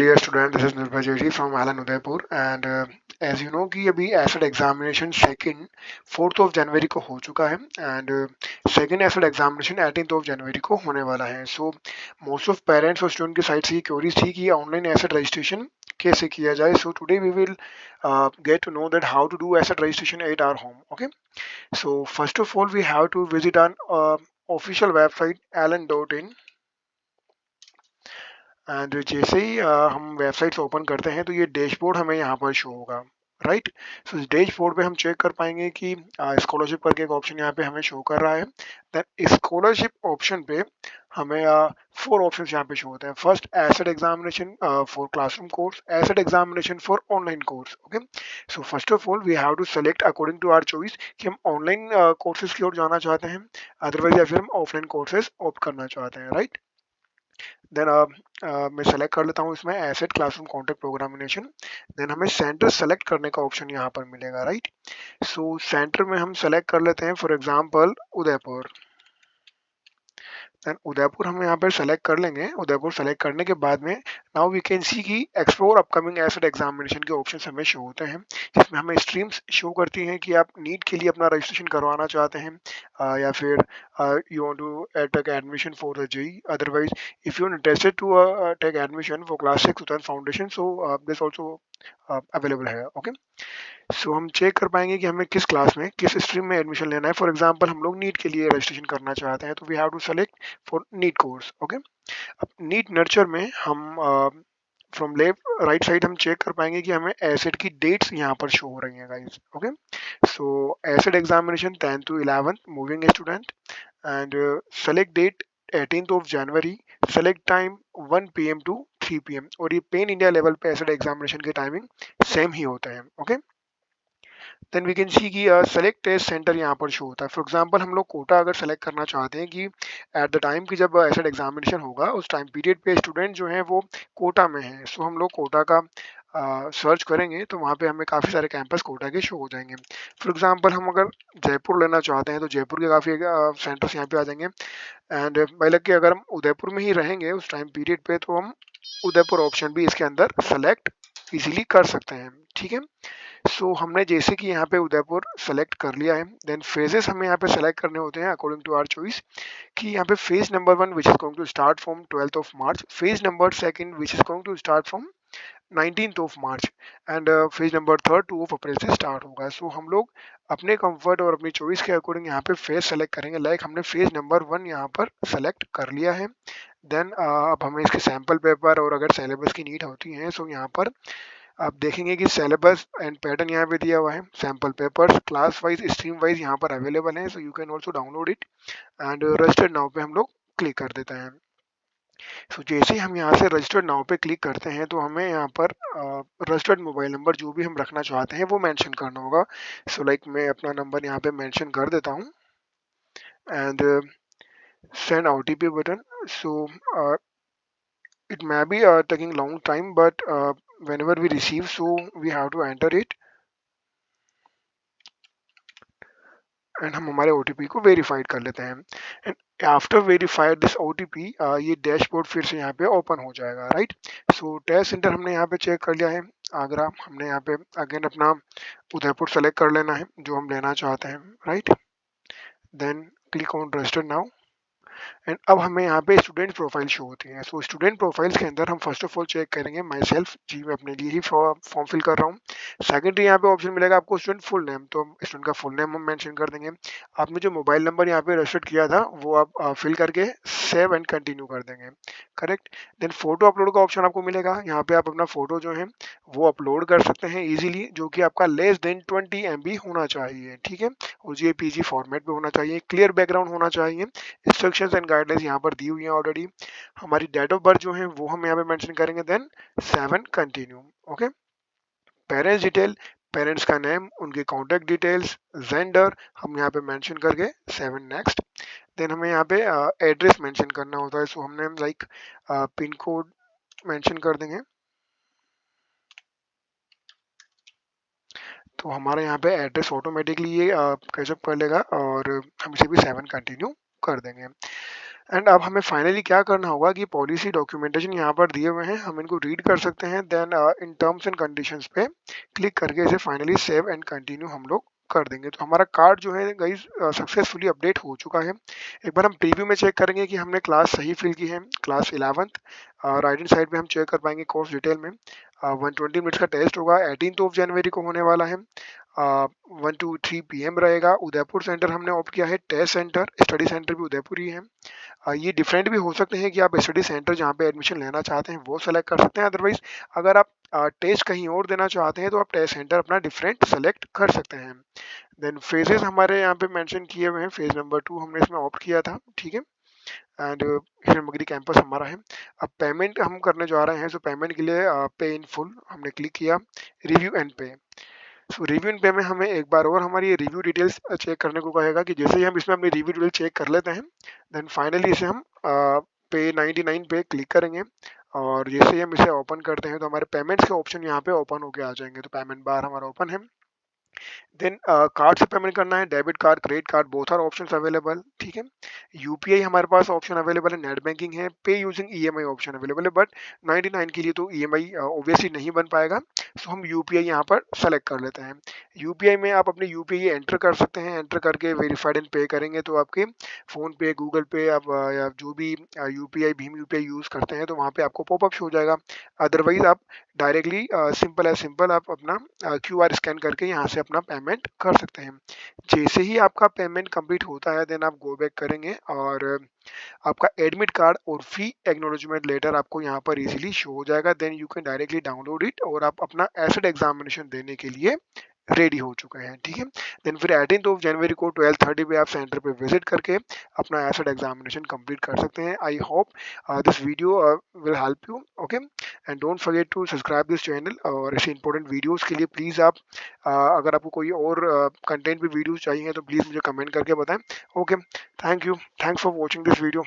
dear student, this is Nirbhay Joshi from Alan Udaipur and as you know कि अभी acid examination second 4th of January को हो चुका है and second acid examination 18th of January को होने वाला है. सो मोस्ट ऑफ पेरेंट्स और स्टूडेंट की साइड से ये क्वेरीज थी कि ऑनलाइन एसिड रजिस्ट्रेशन कैसे किया जाए. So today we will get to know that how to do asset registration at our home. Okay, so first of all we have to visit an official website alan.in and जैसे ही हम websites open करते हैं तो ये dashboard हमें यहाँ पर show होगा. राइट, सो इस डैशबोर्ड पे हम चेक कर पाएंगे कि स्कॉलरशिप करके एक ऑप्शन यहाँ पे हमें शो कर रहा है. देन स्कॉलरशिप ऑप्शन पे हमें 4 ऑप्शंस यहाँ पे शो होते हैं. First ASAT examination for classroom course, ASAT examination for online course. Okay, so first of all we have to select according to our choice कि हम ऑनलाइन कोर्सेज की ओर जाना चाहते हैं अदरवाइज या फिर हम ऑफलाइन कोर्सेज ऑप्ट करना चाहते हैं. राइट, देन मैं सेलेक्ट कर लेता हूँ इसमें एसेट क्लासरूम कॉन्टेक्ट प्रोग्रामिनेशन. देन हमें सेंटर सेलेक्ट करने का ऑप्शन यहाँ पर मिलेगा. राइट, सो सेंटर में हम सेलेक्ट कर लेते हैं for example Udaipur. Then Udaipur हम यहाँ पर सेलेक्ट कर लेंगे. उदयपुर सेलेक्ट करने के बाद में नाउ वी कैन सी कि एक्सप्लोर अपकमिंग एसेट एग्जामिनेशन के ऑप्शन हमें शो होते हैं जिसमें हमें स्ट्रीम्स शो करती हैं कि आप नीट के लिए अपना रजिस्ट्रेशन करवाना चाहते हैं या फिर you want to take admission for the JEE. Otherwise, if you're interested to take admission for class 6 Utan Foundation, so this also available है. ओके, सो हम चेक कर पाएंगे कि हमें किस क्लास में किस स्ट्रीम में एडमिशन लेना है. फॉर एग्जांपल हम लोग नीट के लिए रजिस्ट्रेशन करना चाहते हैं तो we have to select for NEET course. Okay, अब नीट नर्चर में हम फ्रॉम लेफ्ट राइट साइड हम चेक कर पाएंगे कि हमें एसेट की डेट्स यहाँ पर शो हो रही हैं guys. Okay, so asset examination 10th to 11th moving student and select date 18th of January, select time 1 PM to 3 PM. और ये पेन इंडिया लेवल पे एसिड एग्जामिनेशन के टाइमिंग सेम ही होता है. Okay, then we can see कि select test centre यहाँ पर शो होता है. फॉर एग्जांपल हम लोग कोटा अगर सेलेक्ट करना चाहते हैं कि एट द टाइम की जब एसिड एग्जामिनेशन होगा उस टाइम पीरियड पे स्टूडेंट जो हैं वो कोटा में हैं. सो हम लोग कोटा का सर्च करेंगे तो वहाँ पे हमें काफ़ी सारे कैंपस कोटा के शो हो जाएंगे. फॉर एग्जांपल हम अगर जयपुर लेना चाहते हैं तो जयपुर के काफ़ी सेंटर्स यहाँ पे आ जाएंगे. एंड बाय लक कि अगर हम उदयपुर में ही रहेंगे उस टाइम पीरियड पे तो हम उदयपुर ऑप्शन भी इसके अंदर सेलेक्ट इजीली कर सकते हैं. ठीक है, सो हमने जैसे कि यहाँ पे उदयपुर सेलेक्ट कर लिया है. देन फेजेस हमें यहाँ पे सेलेक्ट करने होते हैं अकॉर्डिंग टू आवर चॉइस कि यहाँ पे phase number 1 which is going to start from 12th of March, phase number 2 which is going to start from 19th of March and phase number 3 2 of April से start होगा. सो हम लोग अपने comfort और अपनी चॉइस के अकॉर्डिंग यहाँ पे फेज सेलेक्ट करेंगे. लाइक हमने फेज नंबर 1 यहाँ पर सेलेक्ट कर लिया है. देन अब हमें इसके सैम्पल पेपर और अगर सिलेबस की नीड होती है सो यहाँ पर आप देखेंगे कि सिलेबस एंड पैटर्न यहाँ पे दिया हुआ है. Sample papers class wise stream wise यहाँ पर अवेलेबल है. So you can also download it and registered now पे हम लोग क्लिक कर देते हैं. सो जैसे ही हम यहाँ से रजिस्टर्ड नाउ पे क्लिक करते हैं तो हमें यहाँ पर रजिस्टर्ड मोबाइल नंबर जो भी हम रखना चाहते हैं वो मेंशन करना होगा. सो लाइक मैं अपना नंबर यहाँ पे मेंशन कर देता हूँ and send OTP button. So it may be taking long time but whenever we receive so we have to enter it and हम हमारे OTP को वेरीफाइड कर लेते हैं. And after verified this OTP ये डैशबोर्ड फिर से यहाँ पे ओपन हो जाएगा. राइट, सो टेस्ट सेंटर हमने यहाँ पे चेक कर लिया है आगरा. हमने यहाँ पे अगेन अपना उदयपुर सेलेक्ट कर लेना है जो हम लेना चाहते हैं. Right, then click on register now and अब हमें यहाँ पे स्टूडेंट प्रोफाइल शो होती है. सो स्टूडेंट प्रोफाइल्स के अंदर हम फर्स्ट ऑफ ऑल चेक करेंगे माई सेल्फ जी, मैं अपने लिए ही फॉर्म फिल कर रहा हूँ. सेकेंडरी यहाँ पे ऑप्शन मिलेगा आपको स्टूडेंट फुल नेम, तो स्टूडेंट का फुल नेम हम मेंशन कर देंगे. आपने जो मोबाइल नंबर यहाँ पे रजिस्टर किया था वो आप फिल करके सेव एंड कंटिन्यू कर देंगे. करेक्ट, देन फोटो अपलोड का ऑप्शन आपको मिलेगा. यहाँ पे आप अपना फोटो जो है वो अपलोड कर सकते हैं इजीली, जो कि आपका लेस देन 20 MB होना चाहिए. ठीक है, और JPG फॉर्मेट में होना चाहिए, क्लियर बैकग्राउंड होना चाहिए. इंस्ट्रक्शंस एंड गाइडलाइंस यहाँ पर दी हुई है ऑलरेडी. हमारी डेट ऑफ बर्थ जो है वो हम यहाँ पे मेंशन करेंगे. Then 7 continue. Okay, parents detail, parents का नेम, उनके कॉन्टैक्ट डिटेल्स, जेंडर हम यहाँ पे मेंशन करके 7 नेक्स्ट. देन हमें यहाँ पे एड्रेस मेंशन करना होता है. सो हमने लाइक पिन कोड मेंशन कर देंगे तो हमारे यहाँ पे एड्रेस ऑटोमेटिकली ये कैचअप कर लेगा और हम इसे भी 7 कंटिन्यू कर देंगे. एंड अब हमें फाइनली क्या करना होगा कि पॉलिसी डॉक्यूमेंटेशन यहाँ पर दिए हुए हैं, हम इनको रीड कर सकते हैं। Then in terms and conditions पे क्लिक करके इसे फाइनली सेव एंड कंटिन्यू हम लोग कर देंगे। तो हमारा कार्ड जो है गाइस सक्सेसफुली अपडेट हो चुका है। एक बार हम प्रीव्यू में चेक करेंगे कि हमने क्लास सही फिल की है, class 11th। Right hand side पे हम चेक कर पाएंगे कोर्स डिटेल में। 120 मिनट्स का टेस्ट होगा, 18 जनवरी को होने वाला है। 1 to 3 PM रहेगा। उदयपुर सेंटर हमने ऑप्ट किया है, टेस्ट सेंटर, स्टडी सेंटर भी उदयपुर ही है। ये डिफरेंट भी हो सकते हैं कि आप स्टडी सेंटर जहाँ पे एडमिशन लेना चाहते हैं वो सेलेक्ट कर सकते हैं। अदरवाइज अगर आप टेस्ट कहीं और देना चाहते हैं तो आप टेस्ट सेंटर अपना डिफरेंट सेलेक्ट कर सकते हैं। देन फेजेस हमारे यहाँ पे मेंशन किए हुए हैं। फेज नंबर 2 हमने इसमें ऑप्ट किया था, ठीक है। एंड हिरमगिरी कैंपस हमारा है। अब पेमेंट हम करने जा रहे हैं, सो पेमेंट के लिए पे इन फुल हमने क्लिक किया, रिव्यू एंड पे। सो रिव्यू एंड पे में हमें एक बार और हमारी ये रिव्यू डिटेल्स चेक करने को कहेगा कि जैसे ही हम इसमें अपनी रिव्यू डिटेल चेक कर लेते हैं, देन फाइनली इसे हम पे 99 पे क्लिक करेंगे। और जैसे ही हम इसे ओपन करते हैं तो हमारे पेमेंट्स के ऑप्शन यहाँ पे ओपन होके आ जाएंगे। तो पेमेंट बार हमारा ओपन है। देन कार्ड से पेमेंट करना है, debit card, credit card, both are options available, ठीक है। यूपीआई हमारे पास ऑप्शन अवेलेबल है, नेट बैंकिंग है, pay using EMI option available है। बट 99 के लिए तो ईएमआई ऑब्वियसली नहीं बन पाएगा, सो हम यूपीआई यहाँ पर सेलेक्ट कर लेते हैं। यूपीआई में आप अपने यूपीआई एंटर कर सकते हैं। एंटर करके वेरीफाइड एंड पे करेंगे तो आपके फ़ोन पे, गूगल पे, आप या जो भी यूपीआई, भीम यूपीआई यूज़ करते हैं तो वहाँ पे आपको पॉपअप शो हो जाएगा। अदरवाइज आप डायरेक्टली सिंपल एज सिंपल आप अपना क्यूआर स्कैन करके यहाँ से अपना पेमेंट कर सकते हैं। जैसे ही आपका पेमेंट कंप्लीट होता है देन आप गो बैक करेंगे और आपका एडमिट कार्ड और फी एक्नॉलेजमेंट लेटर आपको यहाँ पर इजीली शो हो जाएगा। Then you can directly download it और आप अपना एसिड एग्जामिनेशन देने के लिए रेडी हो चुके हैं, ठीक है। देन फिर 18 जनवरी को 12:30 पे आप सेंटर पे विजिट करके अपना एसिड एग्जामिनेशन कंप्लीट कर सकते हैं। I hope this video will help you, okay. And don't forget to subscribe this channel. और ऐसे इंपॉर्टेंट वीडियोस के लिए प्लीज़ आप अगर आपको कोई और कंटेंट भी वीडियोस चाहिए तो प्लीज़ मुझे कमेंट करके बताएं, okay. Thank you, thanks for watching this video.